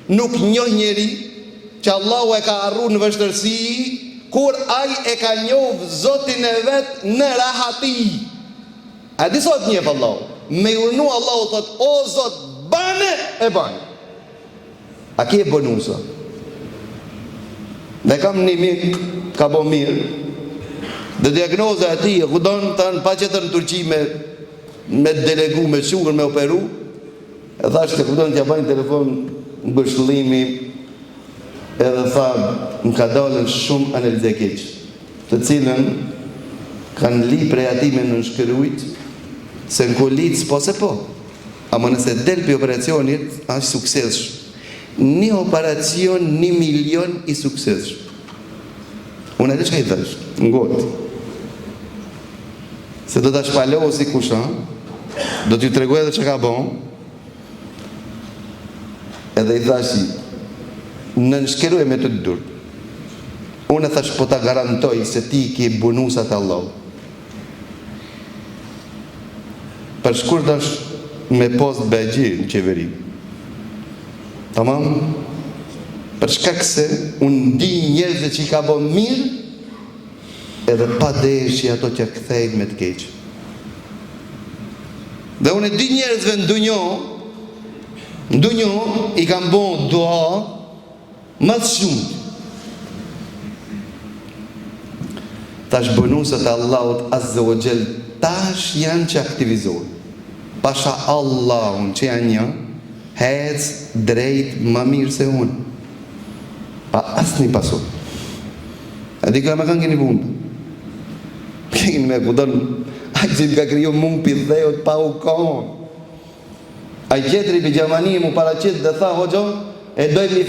nuk njoh njeri që Allahu e ka arru në vështërsi, kur ai e ka njoh Zotin e vet në rahati. A di sot njeh Allahu? Me urnu Allahu thot, o Zot, bane e bane. A ki e bënu sot? Dhe kam një mik, ka bo mirë, dhe diagnoza e ti, ku donë të në pa qëtër në Turqi me delegu, me shugër, me operu, e thashtë ku donë t'ja bajnë telefon në bëshllimi, edhe tha, më ka dalën shumë analizë e keqë, të cilën kanë li prej ati me në shkërujt, se në kolit s'po se po, ama nëse del për operacionit, ashtë sukseshë. Një operacion, 1 milion i sukseshë. Unë edhe që ka i thash, në gotë. Se do të shpalohu si kusha, do t'ju tregu edhe që ka bon, edhe i thashi, në nëshkeru e me të dur. Unë e thash, po ta garantoj se ti ki bunusat Allah. Për shkur dash me post bëgjir në qeveri. Tamam? Për shkak se unë di njerëzve që i ka bo mirë, edhe pa deshi ato që kthejnë me të keqë. Dhe unë e di njerëzve në dunjo i kam bo dua më të shumë. Tash bonusat e Allahut Azza wa Jall tash janë që aktivizohen. Pasha Allahun që janë një, hec drejt më mirë se unë. Pa asë një pasur. A di ka me kanë keni punë. Keni me kudon, a që më ka kriju mund pidheot pa u konë. A i qetri për Gjamani mu paracit dhe tha, hoxo, e dojmë një